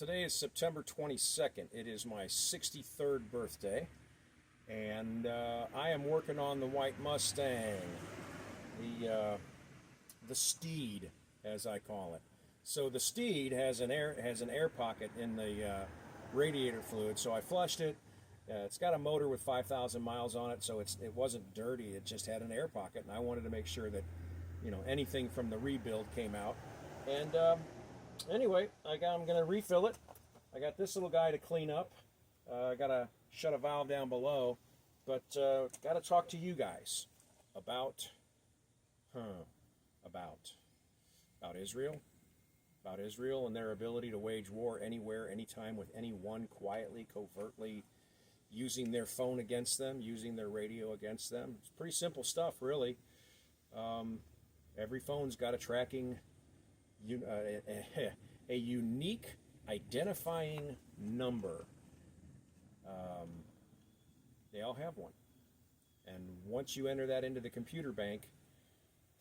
Today is September 22nd. It is my 63rd birthday, and I am working on the white Mustang, the Steed, as I call it. So the Steed has an air pocket in the radiator fluid. So I flushed it. It's got a motor with 5,000 miles on it, so it wasn't dirty. It just had an air pocket, and I wanted to make sure that anything from the rebuild came out. And anyway, I'm going to refill it. I got this little guy to clean up. I got to shut a valve down below, but got to talk to you guys about Israel, and their ability to wage war anywhere, anytime, with anyone, quietly, covertly, using their phone against them, using their radio against them. It's pretty simple stuff, really. Every phone's got a tracking, a unique identifying number. They all have one. And once you enter that into the computer bank,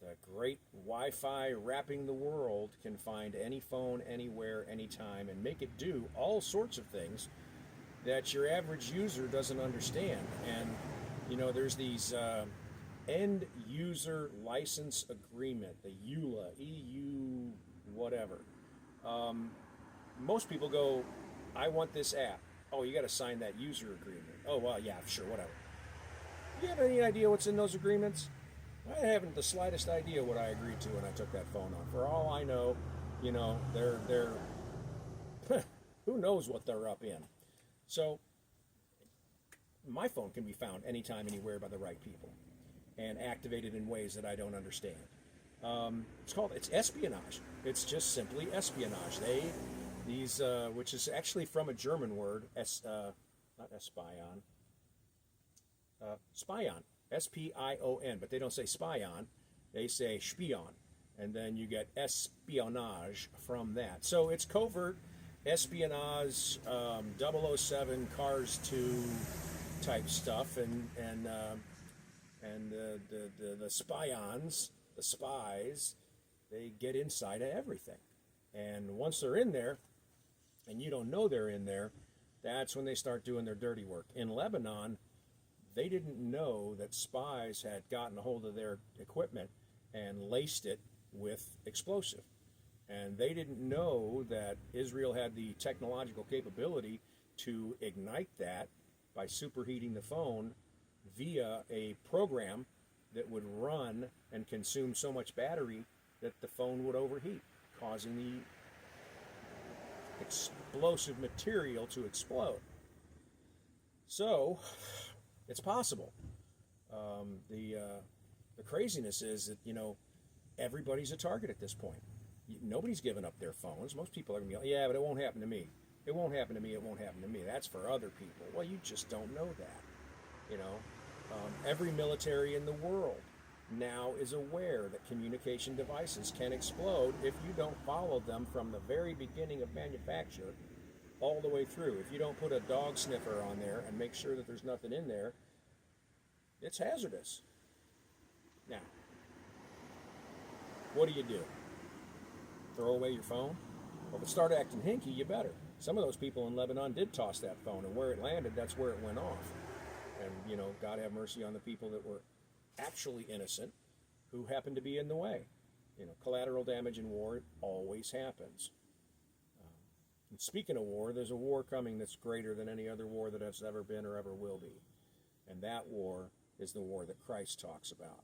the great Wi-Fi wrapping the world can find any phone, anywhere, anytime, and make it do all sorts of things that your average user doesn't understand. And, there's these end user license agreement, the EULA, EU, whatever. Most people go, I want this app. Oh, you got to sign that user agreement. Oh, well, yeah, sure, whatever. Do you have any idea what's in those agreements? I haven't the slightest idea what I agreed to when I took that phone on. For all I know, they're who knows what they're up in. So my phone can be found anytime, anywhere by the right people and activated in ways that I don't understand. It's espionage. It's just simply espionage. Which is actually from a German word, not espion, Spion, S-P-I-O-N, but they don't say Spion, they say Spion, and then you get espionage from that. So it's covert espionage, 007, Cars 2 type stuff, and the spions, the spies, they get inside of everything. And once they're in there, and you don't know they're in there, that's when they start doing their dirty work. In Lebanon, they didn't know that spies had gotten a hold of their equipment and laced it with explosive. And they didn't know that Israel had the technological capability to ignite that by superheating the phone via a program that would run and consume so much battery that the phone would overheat, causing the explosive material to explode. So, it's possible. The craziness is that, everybody's a target at this point. Nobody's giving up their phones. Most people are going to be like, yeah, but it won't happen to me. It won't happen to me. It won't happen to me. That's for other people. Well, you just don't know that. Every military in the world now is aware that communication devices can explode if you don't follow them from the very beginning of manufacture all the way through. If you don't put a dog sniffer on there and make sure that there's nothing in there, it's hazardous. Now, what do you do? Throw away your phone? Well, if it started acting hinky, you better. Some of those people in Lebanon did toss that phone, and where it landed, that's where it went off. And, God have mercy on the people that were actually innocent who happened to be in the way. Collateral damage in war, it always happens. And speaking of war, there's a war coming that's greater than any other war that has ever been or ever will be. And that war is the war that Christ talks about.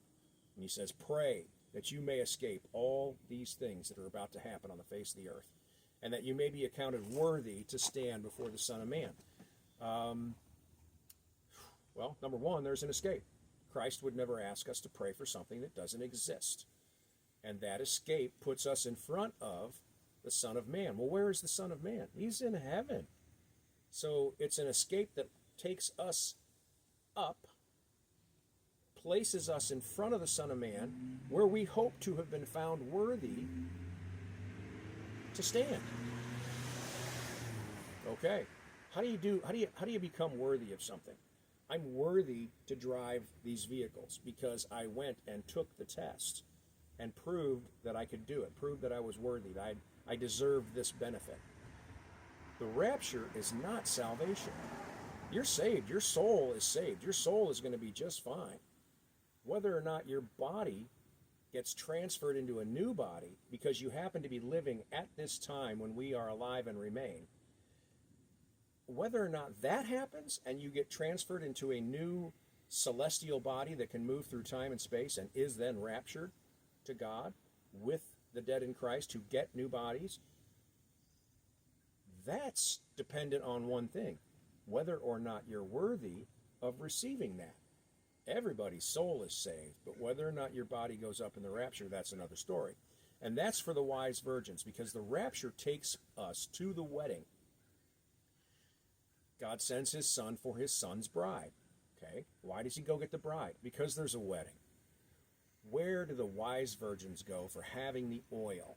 And he says, pray that you may escape all these things that are about to happen on the face of the earth, and that you may be accounted worthy to stand before the Son of Man. Well, number one, there's an escape. Christ would never ask us to pray for something that doesn't exist. And that escape puts us in front of the Son of Man. Well, where is the Son of Man? He's in heaven. So it's an escape that takes us up, places us in front of the Son of Man, where we hope to have been found worthy to stand. Okay. How do you become worthy of something? I'm worthy to drive these vehicles because I went and took the test and proved that I could do it, proved that I was worthy, that I deserved this benefit. The rapture is not salvation. You're saved. Your soul is saved. Your soul is going to be just fine. Whether or not your body gets transferred into a new body because you happen to be living at this time when we are alive and remain, whether or not that happens and you get transferred into a new celestial body that can move through time and space and is then raptured to God with the dead in Christ who get new bodies, that's dependent on one thing: whether or not you're worthy of receiving that. Everybody's soul is saved, but whether or not your body goes up in the rapture, that's another story. And that's for the wise virgins, because the rapture takes us to the wedding. God sends his son for his son's bride. Okay, why does he go get the bride? Because there's a wedding. Where do the wise virgins go for having the oil?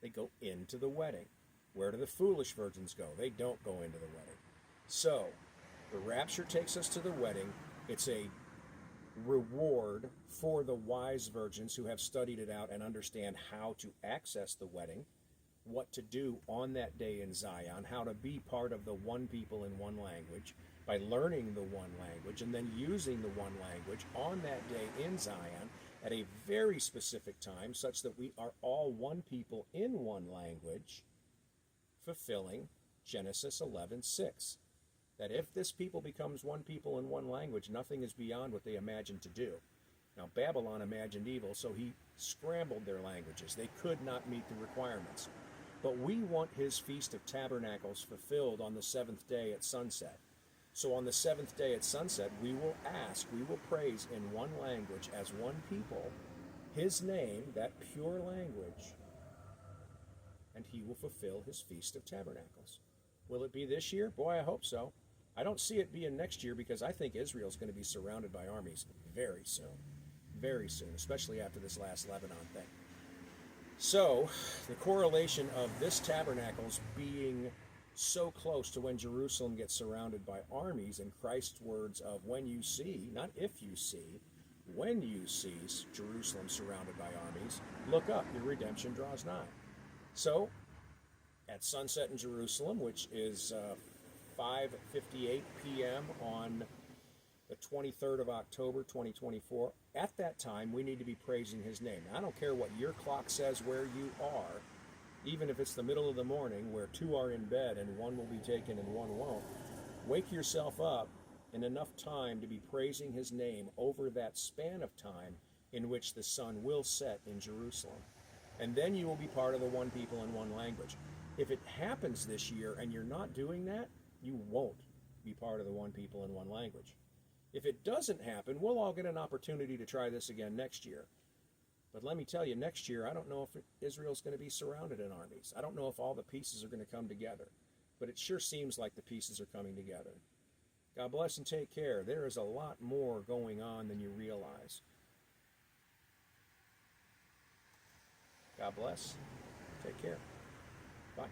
They go into the wedding. Where do the foolish virgins go? They don't go into the wedding. So, the rapture takes us to the wedding. It's a reward for the wise virgins who have studied it out and understand how to access the wedding, what to do on that day in Zion, how to be part of the one people in one language by learning the one language and then using the one language on that day in Zion at a very specific time, such that we are all one people in one language, fulfilling Genesis 11:6. That if this people becomes one people in one language, nothing is beyond what they imagined to do. Now, Babylon imagined evil, so he scrambled their languages. They could not meet the requirements. But we want his Feast of Tabernacles fulfilled on the seventh day at sunset. So on the seventh day at sunset, we will praise in one language as one people, his name, that pure language, and he will fulfill his Feast of Tabernacles. Will it be this year? Boy, I hope so. I don't see it being next year, because I think Israel's going to be surrounded by armies very soon, especially after this last Lebanon thing. So, the correlation of this tabernacles being so close to when Jerusalem gets surrounded by armies, and Christ's words of when you see, not if you see, when you see Jerusalem surrounded by armies, look up, your redemption draws nigh. So, at sunset in Jerusalem, which is 5:58 p.m. on the 23rd of October, 2024, at that time, we need to be praising his name. Now, I don't care what your clock says where you are, even if it's the middle of the morning where two are in bed and one will be taken and one won't. Wake yourself up in enough time to be praising his name over that span of time in which the sun will set in Jerusalem. And then you will be part of the one people in one language. If it happens this year and you're not doing that, you won't be part of the one people in one language. If it doesn't happen, we'll all get an opportunity to try this again next year. But let me tell you, next year, I don't know if Israel's going to be surrounded in armies. I don't know if all the pieces are going to come together. But it sure seems like the pieces are coming together. God bless and take care. There is a lot more going on than you realize. God bless. Take care. Bye.